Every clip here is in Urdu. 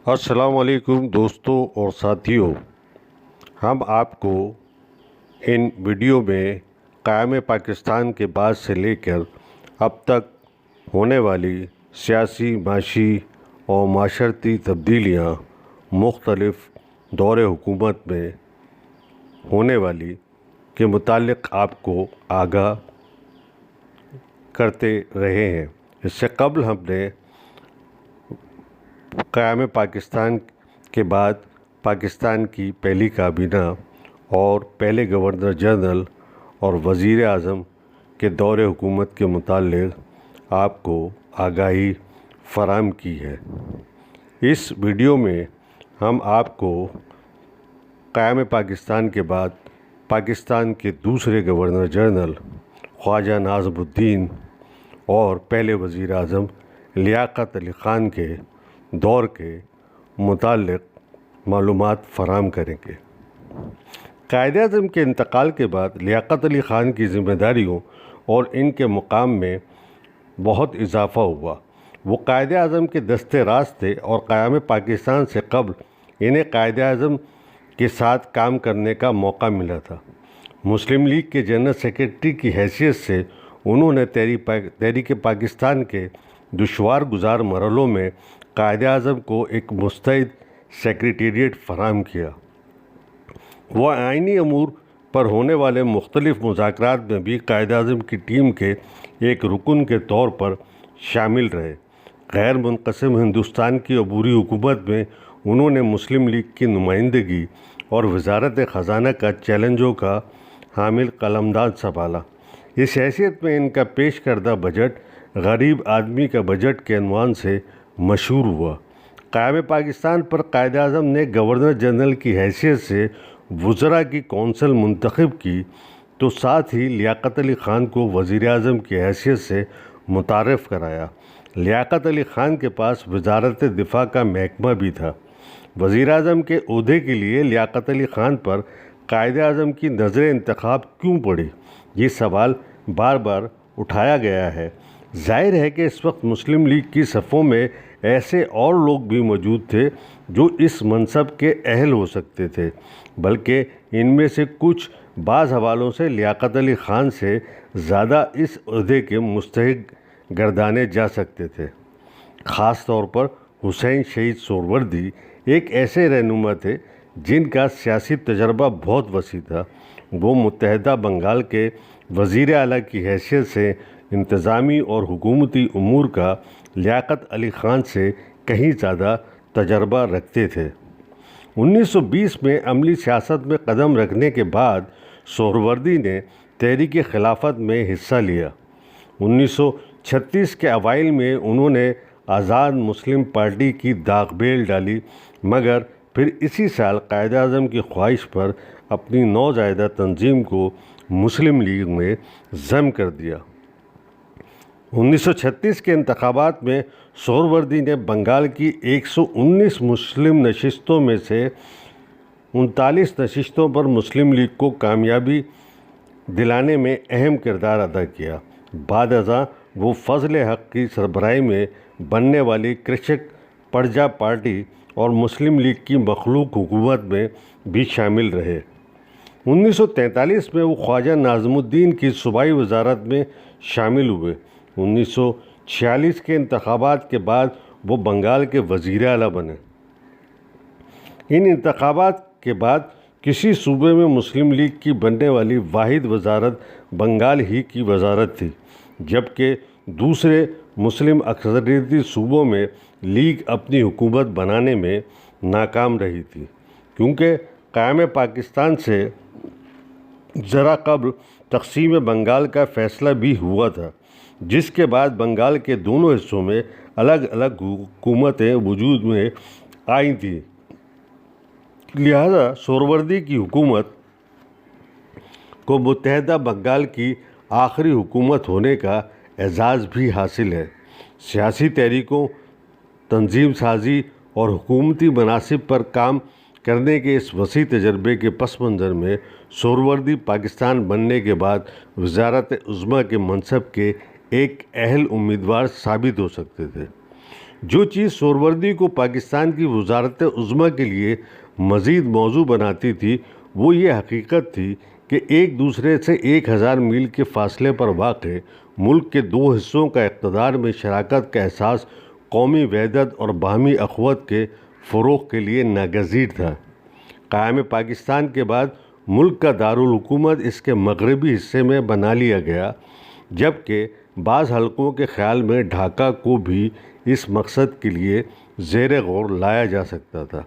السلام علیکم دوستوں اور ساتھیوں، ہم آپ کو ان ویڈیو میں قیام پاکستان کے بعد سے لے کر اب تک ہونے والی سیاسی، معاشی اور معاشرتی تبدیلیاں، مختلف دور حکومت میں ہونے والی کے متعلق آپ کو آگاہ کرتے رہے ہیں۔ اس سے قبل ہم نے قیام پاکستان کے بعد پاکستان کی پہلی کابینہ اور پہلے گورنر جنرل اور وزیر اعظم کے دور حکومت کے متعلق آپ کو آگاہی فراہم کی ہے۔ اس ویڈیو میں ہم آپ کو قیام پاکستان کے بعد پاکستان کے دوسرے گورنر جنرل خواجہ ناظم الدین اور پہلے وزیر اعظم لیاقت علی خان کے دور کے متعلق معلومات فراہم کریں گے۔ قائد اعظم کے انتقال کے بعد لیاقت علی خان کی ذمہ داریوں اور ان کے مقام میں بہت اضافہ ہوا۔ وہ قائد اعظم کے دست راست تھے اور قیام پاکستان سے قبل انہیں قائد اعظم کے ساتھ کام کرنے کا موقع ملا تھا۔ مسلم لیگ کے جنرل سیکرٹری کی حیثیت سے انہوں نے تحریک پاکستان کے دشوار گزار مرحلوں میں قائد اعظم کو ایک مستعد سیکریٹریٹ فراہم کیا۔ وہ آئینی امور پر ہونے والے مختلف مذاکرات میں بھی قائد اعظم کی ٹیم کے ایک رکن کے طور پر شامل رہے۔ غیر منقسم ہندوستان کی عبوری حکومت میں انہوں نے مسلم لیگ کی نمائندگی اور وزارت خزانہ کا چیلنجوں کا حامل قلمداد سنبھالا۔ اس حیثیت میں ان کا پیش کردہ بجٹ غریب آدمی کا بجٹ کے عنوان سے مشہور ہوا۔ قیام پاکستان پر قائد اعظم نے گورنر جنرل کی حیثیت سے وزراء کی کونسل منتخب کی تو ساتھ ہی لیاقت علی خان کو وزیر اعظم کی حیثیت سے متعارف کرایا۔ لیاقت علی خان کے پاس وزارت دفاع کا محکمہ بھی تھا۔ وزیر اعظم کے عہدے کے لیے لیاقت علی خان پر قائد اعظم کی نظر انتخاب کیوں پڑی؟ یہ سوال بار بار اٹھایا گیا ہے۔ ظاہر ہے کہ اس وقت مسلم لیگ کی صفوں میں ایسے اور لوگ بھی موجود تھے جو اس منصب کے اہل ہو سکتے تھے، بلکہ ان میں سے کچھ بعض حوالوں سے لیاقت علی خان سے زیادہ اس عہدے کے مستحق گردانے جا سکتے تھے۔ خاص طور پر حسین شہید سہروردی ایک ایسے رہنما تھے جن کا سیاسی تجربہ بہت وسیع تھا۔ وہ متحدہ بنگال کے وزیر اعلیٰ کی حیثیت سے انتظامی اور حکومتی امور کا لیاقت علی خان سے کہیں زیادہ تجربہ رکھتے تھے۔ 1920 میں عملی سیاست میں قدم رکھنے کے بعد سہروردی نے تحریک خلافت میں حصہ لیا۔ 1936 کے اوائل میں انہوں نے آزاد مسلم پارٹی کی داغ بیل ڈالی، مگر پھر اسی سال قائد اعظم کی خواہش پر اپنی نوزائیدہ تنظیم کو مسلم لیگ میں ضم کر دیا۔ 1936 کے انتخابات میں سہروردی نے بنگال کی 119 مسلم نشستوں میں سے 39 نشستوں پر مسلم لیگ کو کامیابی دلانے میں اہم کردار ادا کیا۔ بعد ازاں وہ فضل حق کی سربراہی میں بننے والی کرشک پرجا پارٹی اور مسلم لیگ کی مخلوق حکومت میں بھی شامل رہے۔ 1943 میں وہ خواجہ ناظم الدین کی صوبائی وزارت میں شامل ہوئے۔ 1946 کے انتخابات کے بعد وہ بنگال کے وزیر اعلیٰ بنے۔ ان انتخابات کے بعد کسی صوبے میں مسلم لیگ کی بننے والی واحد وزارت بنگال ہی کی وزارت تھی، جبکہ دوسرے مسلم اکثریتی صوبوں میں لیگ اپنی حکومت بنانے میں ناکام رہی تھی۔ کیونکہ قیام پاکستان سے ذرا قبل تقسیم بنگال کا فیصلہ بھی ہوا تھا، جس کے بعد بنگال کے دونوں حصوں میں الگ الگ حکومتیں وجود میں آئی تھیں۔ لہذا سہروردی کی حکومت کو متحدہ بنگال کی آخری حکومت ہونے کا اعزاز بھی حاصل ہے۔ سیاسی تحریکوں، تنظیم سازی اور حکومتی مناصب پر کام کرنے کے اس وسیع تجربے کے پس منظر میں سہروردی پاکستان بننے کے بعد وزارت عظمیٰ کے منصب کے ایک اہل امیدوار ثابت ہو سکتے تھے۔ جو چیز سہروردی کو پاکستان کی وزارت عظمیٰ کے لیے مزید موزوں بناتی تھی وہ یہ حقیقت تھی کہ ایک دوسرے سے 1000 میل کے فاصلے پر واقع ملک کے دو حصوں کا اقتدار میں شراکت کا احساس قومی وحدت اور باہمی اخوت کے فروغ کے لیے ناگزیر تھا۔ قیام پاکستان کے بعد ملک کا دارالحکومت اس کے مغربی حصے میں بنا لیا گیا، جبکہ بعض حلقوں کے خیال میں ڈھاکہ کو بھی اس مقصد کے لیے زیر غور لایا جا سکتا تھا۔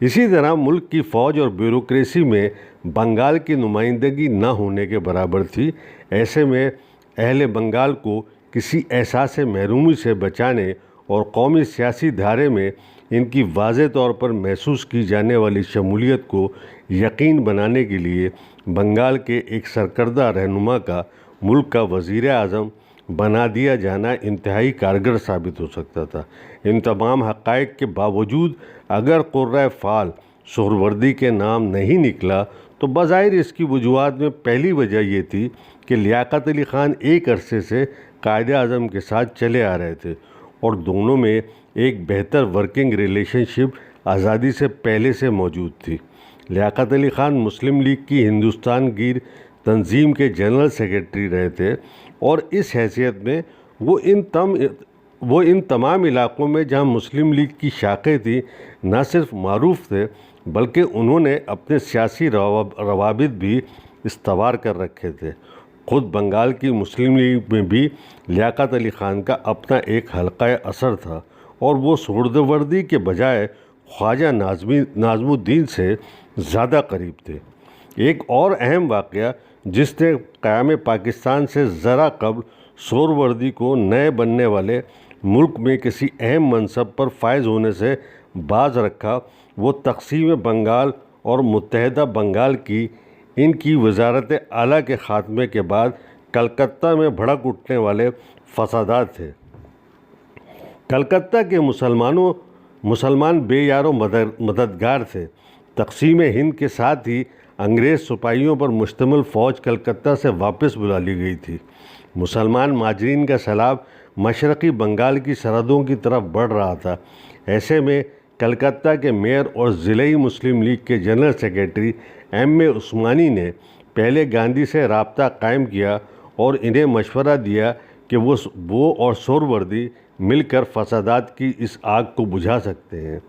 اسی طرح ملک کی فوج اور بیوروکریسی میں بنگال کی نمائندگی نہ ہونے کے برابر تھی۔ ایسے میں اہل بنگال کو کسی احساس محرومی سے بچانے اور قومی سیاسی دھارے میں ان کی واضح طور پر محسوس کی جانے والی شمولیت کو یقین بنانے کے لیے بنگال کے ایک سرکردہ رہنما کا ملک کا وزیر اعظم بنا دیا جانا انتہائی کارگر ثابت ہو سکتا تھا۔ ان تمام حقائق کے باوجود اگر قرۂ فعال سہروردی کے نام نہیں نکلا تو بظاہر اس کی وجوہات میں پہلی وجہ یہ تھی کہ لیاقت علی خان ایک عرصے سے قائد اعظم کے ساتھ چلے آ رہے تھے اور دونوں میں ایک بہتر ورکنگ ریلیشن شپ آزادی سے پہلے سے موجود تھی۔ لیاقت علی خان مسلم لیگ کی ہندوستان گیر تنظیم کے جنرل سیکرٹری رہے تھے اور اس حیثیت میں وہ ان تمام علاقوں میں جہاں مسلم لیگ کی شاخیں تھیں نہ صرف معروف تھے بلکہ انہوں نے اپنے سیاسی روابط بھی استوار کر رکھے تھے۔ خود بنگال کی مسلم لیگ میں بھی لیاقت علی خان کا اپنا ایک حلقہ اثر تھا اور وہ سہروردی کے بجائے خواجہ ناظم الدین سے زیادہ قریب تھے۔ ایک اور اہم واقعہ جس نے قیام پاکستان سے ذرا قبل سہروردی کو نئے بننے والے ملک میں کسی اہم منصب پر فائز ہونے سے باز رکھا وہ تقسیم بنگال اور متحدہ بنگال کی ان کی وزارت اعلیٰ کے خاتمے کے بعد کلکتہ میں بھڑک اٹھنے والے فسادات تھے۔ کلکتہ کے مسلمان بے یار و مددگار تھے۔ تقسیم ہند کے ساتھ ہی انگریز سپاہیوں پر مشتمل فوج کلکتہ سے واپس بلا لی گئی تھی۔ مسلمان مہاجرین کا سیلاب مشرقی بنگال کی سرحدوں کی طرف بڑھ رہا تھا۔ ایسے میں کلکتہ کے میئر اور ضلعی مسلم لیگ کے جنرل سیکرٹری ایم اے عثمانی نے پہلے گاندھی سے رابطہ قائم کیا اور انہیں مشورہ دیا کہ وہ اور سہروردی مل کر فسادات کی اس آگ کو بجھا سکتے ہیں۔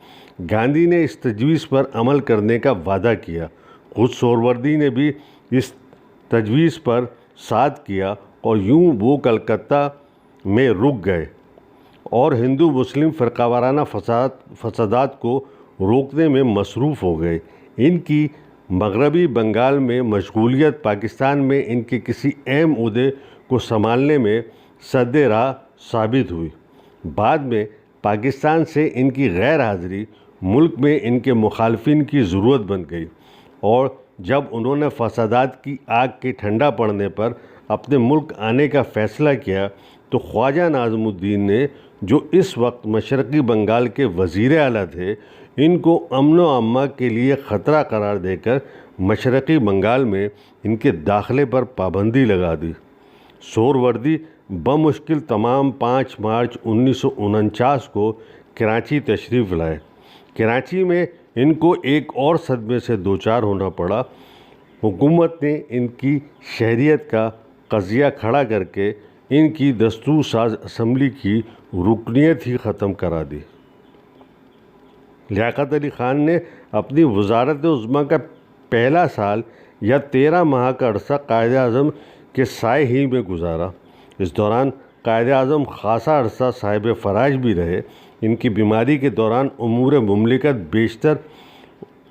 گاندھی نے اس تجویز پر عمل کرنے کا وعدہ کیا۔ خود سہروردی نے بھی اس تجویز پر ساتھ کیا اور یوں وہ کلکتہ میں رک گئے اور ہندو مسلم فرقہ وارانہ فسادات کو روکنے میں مصروف ہو گئے۔ ان کی مغربی بنگال میں مشغولیت پاکستان میں ان کے کسی اہم عہدے کو سنبھالنے میں سد راہ ثابت ہوئی۔ بعد میں پاکستان سے ان کی غیر حاضری ملک میں ان کے مخالفین کی ضرورت بن گئی اور جب انہوں نے فسادات کی آگ کے ٹھنڈا پڑنے پر اپنے ملک آنے کا فیصلہ کیا تو خواجہ ناظم الدین نے جو اس وقت مشرقی بنگال کے وزیر اعلیٰ تھے ان کو امن و امان کے لیے خطرہ قرار دے کر مشرقی بنگال میں ان کے داخلے پر پابندی لگا دی۔ سہروردی بمشکل تمام 5 مارچ 1949 کو کراچی تشریف لائے۔ کراچی میں ان کو ایک اور صدمے سے دوچار ہونا پڑا۔ حکومت نے ان کی شہریت کا قضیہ کھڑا کر کے ان کی دستور ساز اسمبلی کی رکنیت ہی ختم کرا دی۔ لیاقت علی خان نے اپنی وزارت عظمیٰ کا پہلا سال یا 13 ماہ کا عرصہ قائد اعظم کے سائے ہی میں گزارا۔ اس دوران قائد اعظم خاصا عرصہ صاحب فراج بھی رہے۔ ان کی بیماری کے دوران امور مملکت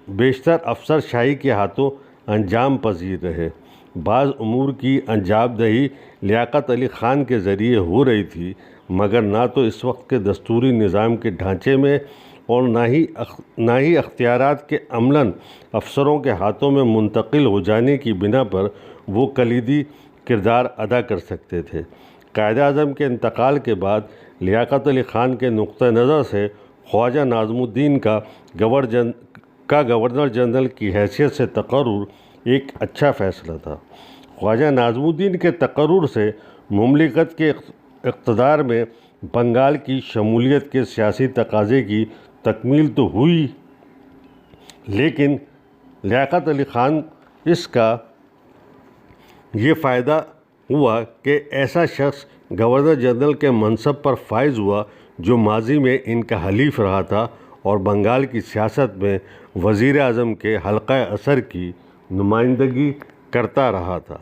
بیشتر افسر شاہی کے ہاتھوں انجام پذیر رہے۔ بعض امور کی انجام دہی لیاقت علی خان کے ذریعے ہو رہی تھی مگر نہ تو اس وقت کے دستوری نظام کے ڈھانچے میں اور نہ ہی اختیارات کے عملاً افسروں کے ہاتھوں میں منتقل ہو جانے کی بنا پر وہ کلیدی کردار ادا کر سکتے تھے۔ قائد اعظم کے انتقال کے بعد لیاقت علی خان کے نقطہ نظر سے خواجہ ناظم الدین کا گورنر جنرل کی حیثیت سے تقرر ایک اچھا فیصلہ تھا۔ خواجہ ناظم الدین کے تقرر سے مملکت کے اقتدار میں بنگال کی شمولیت کے سیاسی تقاضے کی تکمیل تو ہوئی، لیکن لیاقت علی خان اس کا یہ فائدہ ہوا کہ ایسا شخص گورنر جنرل کے منصب پر فائز ہوا جو ماضی میں ان کا حلیف رہا تھا اور بنگال کی سیاست میں وزیر اعظم کے حلقہ اثر کی نمائندگی کرتا رہا تھا۔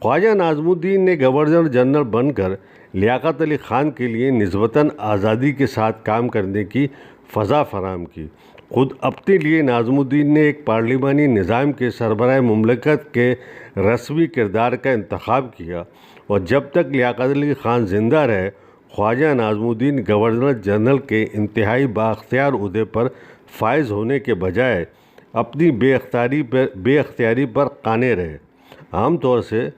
خواجہ ناظم الدین نے گورنر جنرل بن کر لیاقت علی خان کے لیے نسبتاً آزادی کے ساتھ کام کرنے کی فضا فراہم کی۔ خود اپنے لیے ناظم الدین نے ایک پارلیمانی نظام کے سربراہ مملکت کے رسمی کردار کا انتخاب کیا، اور جب تک لیاقت علی خان زندہ رہے، خواجہ ناظم الدین گورنر جنرل کے انتہائی بااختیار عہدے پر فائز ہونے کے بجائے اپنی بے اختیاری پر قانع رہے۔ عام طور سے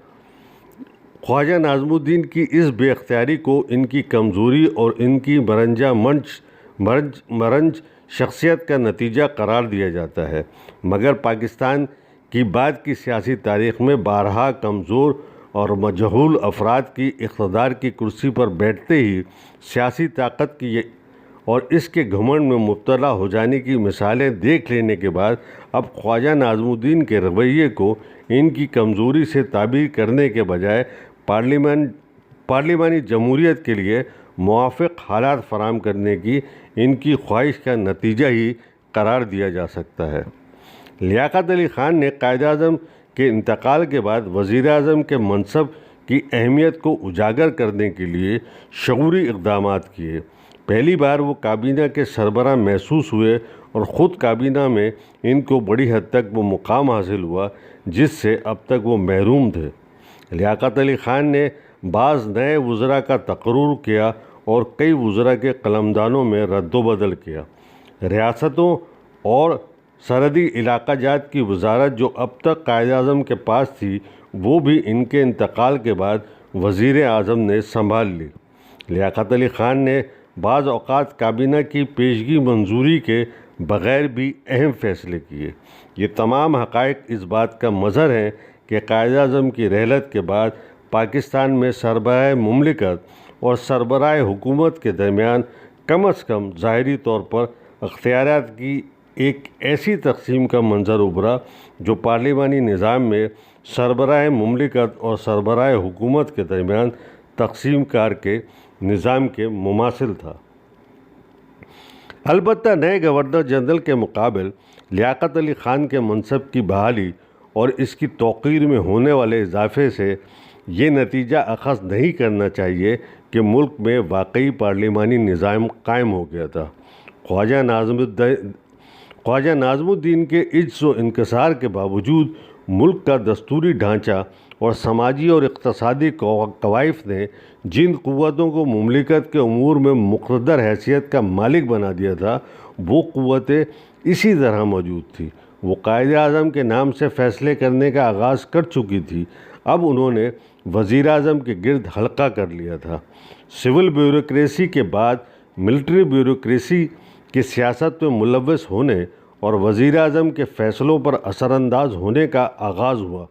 خواجہ ناظم الدین کی اس بے اختیاری کو ان کی کمزوری اور ان کی مرنج شخصیت کا نتیجہ قرار دیا جاتا ہے، مگر پاکستان کی بعد کی سیاسی تاریخ میں بارہا کمزور اور مجہول افراد کی اقتدار کی کرسی پر بیٹھتے ہی سیاسی طاقت کی اور اس کے گھمنڈ میں مبتلا ہو جانے کی مثالیں دیکھ لینے کے بعد اب خواجہ ناظم الدین کے رویے کو ان کی کمزوری سے تعبیر کرنے کے بجائے پارلیمانی جمہوریت کے لیے موافق حالات فراہم کرنے کی ان کی خواہش کا نتیجہ ہی قرار دیا جا سکتا ہے۔ لیاقت علی خان نے قائد اعظم کے انتقال کے بعد وزیر اعظم کے منصب کی اہمیت کو اجاگر کرنے کے لیے شعوری اقدامات کیے۔ پہلی بار وہ کابینہ کے سربراہ محسوس ہوئے اور خود کابینہ میں ان کو بڑی حد تک وہ مقام حاصل ہوا جس سے اب تک وہ محروم تھے۔ لیاقت علی خان نے بعض نئے وزراء کا تقرر کیا اور کئی وزراء کے قلمدانوں میں رد و بدل کیا۔ ریاستوں اور سرحدی علاقہ جات کی وزارت جو اب تک قائد اعظم کے پاس تھی، وہ بھی ان کے انتقال کے بعد وزیر اعظم نے سنبھال لی۔ لیاقت علی خان نے بعض اوقات کابینہ کی پیشگی منظوری کے بغیر بھی اہم فیصلے کیے۔ یہ تمام حقائق اس بات کا مظہر ہیں کہ قائد اعظم کی رحلت کے بعد پاکستان میں سربراہ مملکت اور سربراہ حکومت کے درمیان کم از کم ظاہری طور پر اختیارات کی ایک ایسی تقسیم کا منظر ابھرا جو پارلیمانی نظام میں سربراہ مملکت اور سربراہ حکومت کے درمیان تقسیم کار کے نظام کے مماثل تھا۔ البتہ نئے گورنر جنرل کے مقابل لیاقت علی خان کے منصب کی بحالی اور اس کی توقیر میں ہونے والے اضافے سے یہ نتیجہ اخذ نہیں کرنا چاہیے کہ ملک میں واقعی پارلیمانی نظام قائم ہو گیا تھا۔ خواجہ ناظم الدین کے عجز و انکسار کے باوجود ملک کا دستوری ڈھانچہ اور سماجی اور اقتصادی قوائف نے جن قوتوں کو مملکت کے امور میں مقتدر حیثیت کا مالک بنا دیا تھا، وہ قوتیں اسی طرح موجود تھیں۔ وہ قائد اعظم کے نام سے فیصلے کرنے کا آغاز کر چکی تھی۔ اب انہوں نے وزیر اعظم کے گرد حلقہ کر لیا تھا۔ سول بیوروکریسی کے بعد ملٹری بیوروکریسی کی سیاست میں ملوث ہونے اور وزیر اعظم کے فیصلوں پر اثر انداز ہونے کا آغاز ہوا۔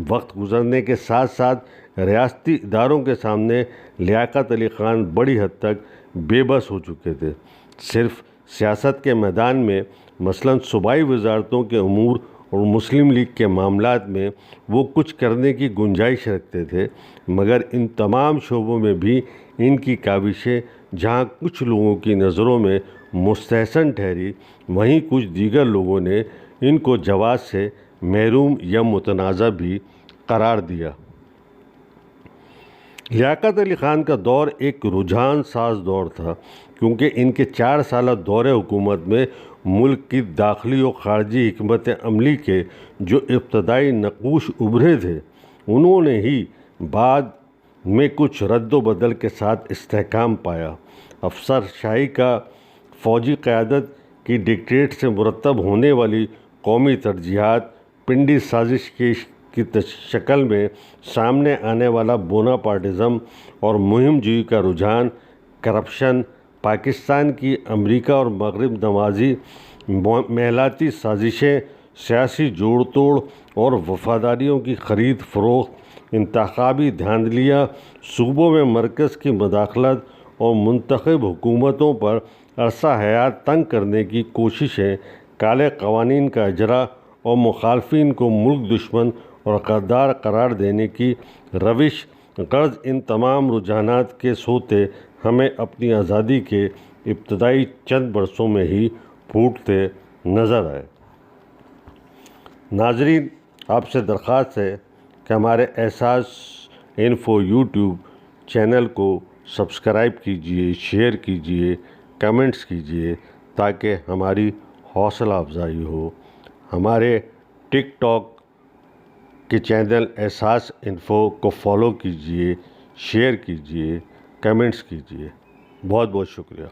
وقت گزرنے کے ساتھ ساتھ ریاستی اداروں کے سامنے لیاقت علی خان بڑی حد تک بے بس ہو چکے تھے۔ صرف سیاست کے میدان میں مثلاً صوبائی وزارتوں کے امور اور مسلم لیگ کے معاملات میں وہ کچھ کرنے کی گنجائش رکھتے تھے، مگر ان تمام شعبوں میں بھی ان کی کاوشیں جہاں کچھ لوگوں کی نظروں میں مستحسن ٹھہری، وہیں کچھ دیگر لوگوں نے ان کو جواز سے محروم یا متنازع بھی قرار دیا۔ لیاقت علی خان کا دور ایک رجحان ساز دور تھا، کیونکہ ان کے 4 سالہ دور حکومت میں ملک کی داخلی و خارجی حکمت عملی کے جو ابتدائی نقوش ابھرے تھے، انہوں نے ہی بعد میں کچھ رد و بدل کے ساتھ استحکام پایا۔ افسر شاہی کا فوجی قیادت کی ڈکٹیٹ سے مرتب ہونے والی قومی ترجیحات، پنڈی سازش کی شکل میں سامنے آنے والا بوناپارٹزم اور مہم جوئی کا رجحان، کرپشن، پاکستان کی امریکہ اور مغرب نوازی، محلاتی سازشیں، سیاسی جوڑ توڑ اور وفاداریوں کی خرید فروخت، انتخابی دھاندلیاں، صوبوں میں مرکز کی مداخلت اور منتخب حکومتوں پر عرصہ حیات تنگ کرنے کی کوششیں، کالے قوانین کا اجرا اور مخالفین کو ملک دشمن اور غدار قرار دینے کی روش، غرض ان تمام رجحانات کے سوتے ہمیں اپنی آزادی کے ابتدائی چند برسوں میں ہی پھوٹتے نظر آئے۔ ناظرین، آپ سے درخواست ہے کہ ہمارے احساس انفو یوٹیوب چینل کو سبسکرائب کیجیے، شیئر کیجیے، کمنٹس کیجیے تاکہ ہماری حوصلہ افزائی ہو۔ ہمارے ٹک ٹاک کے چینل احساس انفو کو فالو کیجیے، شیئر کیجیے، کمنٹس کیجیے۔ بہت بہت شکریہ۔